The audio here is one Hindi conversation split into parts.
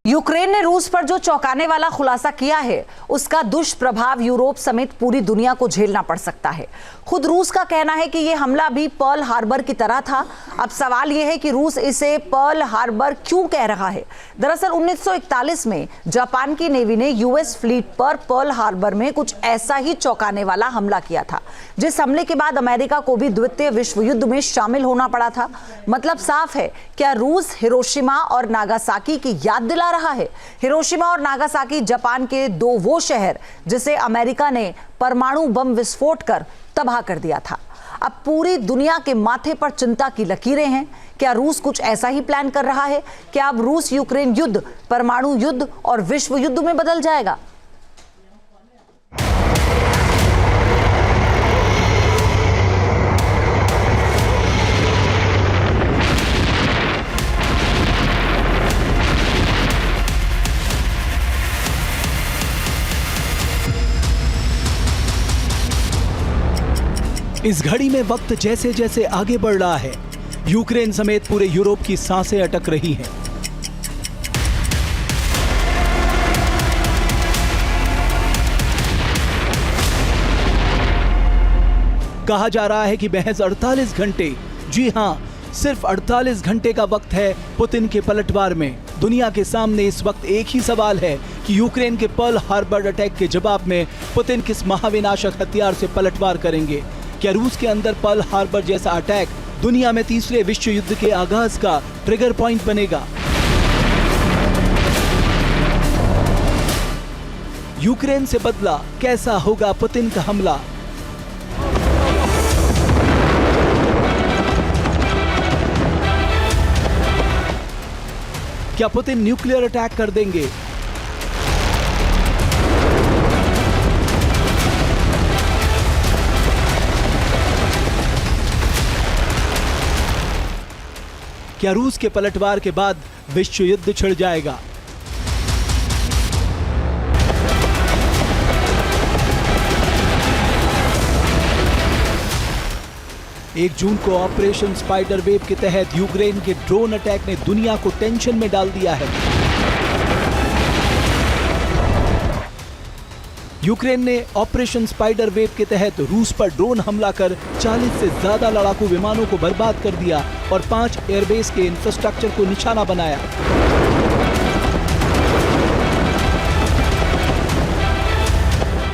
यूक्रेन ने रूस पर जो चौंकाने वाला खुलासा किया है, उसका दुष्प्रभाव यूरोप समेत पूरी दुनिया को झेलना पड़ सकता है। खुद रूस का कहना है कि यह हमला भी पर्ल हार्बर की तरह था। अब सवाल यह है कि रूस इसे पर्ल हार्बर क्यों कह रहा है। दरअसल 1941 में जापान की नेवी ने यूएस फ्लीट पर पर्ल हार्बर में कुछ ऐसा ही चौंकाने वाला हमला किया था, जिस हमले के बाद अमेरिका को भी द्वितीय विश्व युद्ध में शामिल होना पड़ा था। मतलब साफ है, क्या रूस हिरोशिमा और नागासाकी की याद दिला रहा है। हिरोशिमा और नागासाकी जापान के दो वो शहर जिसे अमेरिका ने परमाणु बम विस्फोट कर तबाह कर दिया था। अब पूरी दुनिया के माथे पर चिंता की लकीरें हैं। क्या रूस कुछ ऐसा ही प्लान कर रहा है? क्या अब रूस यूक्रेन युद्ध परमाणु युद्ध और विश्व युद्ध में बदल जाएगा? इस घड़ी में वक्त जैसे जैसे आगे बढ़ रहा है, यूक्रेन समेत पूरे यूरोप की सांसें अटक रही हैं। कहा जा रहा है कि महज 48 घंटे, जी हां, सिर्फ 48 घंटे का वक्त है पुतिन के पलटवार में। दुनिया के सामने इस वक्त एक ही सवाल है कि यूक्रेन के पर्ल हार्बर अटैक के जवाब में पुतिन किस महाविनाशक हथियार से पलटवार करेंगे। क्या रूस के अंदर पर्ल हार्बर जैसा अटैक दुनिया में तीसरे विश्व युद्ध के आगाज का ट्रिगर पॉइंट बनेगा? यूक्रेन से बदला कैसा होगा पुतिन का हमला? क्या पुतिन न्यूक्लियर अटैक कर देंगे? क्या रूस के पलटवार के बाद विश्व युद्ध छिड़ जाएगा? एक जून को ऑपरेशन स्पाइडर वेव के तहत यूक्रेन के ड्रोन अटैक ने दुनिया को टेंशन में डाल दिया है। यूक्रेन ने ऑपरेशन स्पाइडर वेव के तहत रूस पर ड्रोन हमला कर 40 से ज्यादा लड़ाकू विमानों को बर्बाद कर दिया और 5 एयरबेस के इंफ्रास्ट्रक्चर को निशाना बनाया।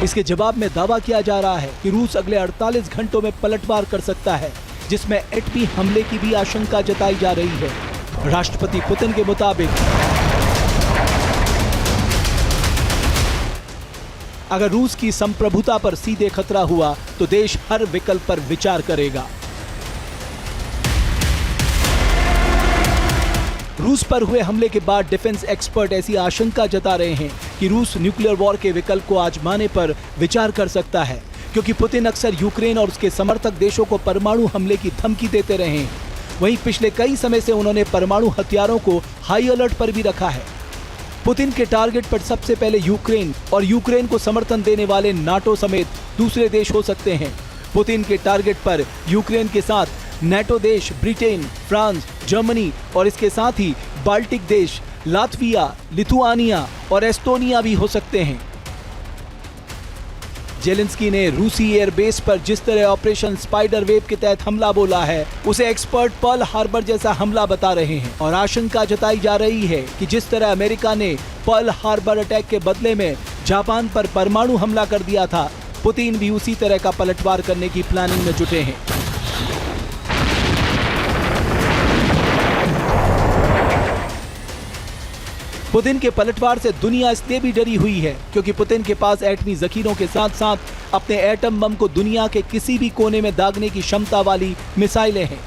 इसके जवाब में दावा किया जा रहा है कि रूस अगले 48 घंटों में पलटवार कर सकता है, जिसमें एटमी हमले की भी आशंका जताई जा रही है। राष्ट्रपति पुतिन के मुताबिक अगर रूस की संप्रभुता पर सीधे खतरा हुआ तो देश हर विकल्प पर विचार करेगा। रूस पर हुए हमले के बाद डिफेंस एक्सपर्ट ऐसी आशंका जता रहे हैं कि रूस न्यूक्लियर वॉर के विकल्प को आजमाने पर विचार कर सकता है, क्योंकि पुतिन अक्सर यूक्रेन और उसके समर्थक देशों को परमाणु हमले की धमकी देते रहे हैं। वहीं पिछले कई समय से उन्होंने परमाणु हथियारों को हाई अलर्ट पर भी रखा है। पुतिन के टारगेट पर सबसे पहले यूक्रेन और यूक्रेन को समर्थन देने वाले नाटो समेत दूसरे देश हो सकते हैं। पुतिन के टारगेट पर यूक्रेन के साथ नाटो देश ब्रिटेन, फ्रांस, जर्मनी और इसके साथ ही बाल्टिक देश लात्विया, लिथुआनिया और एस्टोनिया भी हो सकते हैं। जेलेंस्की ने रूसी एयरबेस पर जिस तरह ऑपरेशन स्पाइडर वेव के तहत हमला बोला है, उसे एक्सपर्ट पर्ल हार्बर जैसा हमला बता रहे हैं और आशंका जताई जा रही है कि जिस तरह अमेरिका ने पर्ल हार्बर अटैक के बदले में जापान पर परमाणु हमला कर दिया था, पुतिन भी उसी तरह का पलटवार करने की प्लानिंग में जुटे हैं। पुतिन के पलटवार से दुनिया इसलिए भी डरी हुई है क्योंकि पुतिन के पास एटमी जखीरों के साथ साथ अपने एटम बम को दुनिया के किसी भी कोने में दागने की क्षमता वाली मिसाइलें हैं।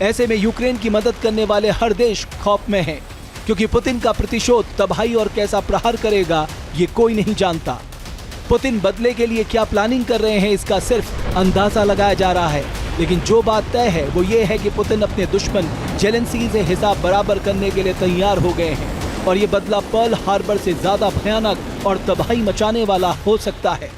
ऐसे में यूक्रेन की मदद करने वाले हर देश खौफ में है, क्योंकि पुतिन का प्रतिशोध तबाही और कैसा प्रहार करेगा ये कोई नहीं जानता। पुतिन बदले के लिए क्या प्लानिंग कर रहे हैं, इसका सिर्फ अंदाजा लगाया जा रहा है। लेकिन जो बात तय है वो ये है कि पुतिन अपने दुश्मन जेलेंस्की से हिसाब बराबर करने के लिए तैयार हो गए हैं और ये बदला पर्ल हार्बर से ज्यादा भयानक और तबाही मचाने वाला हो सकता है।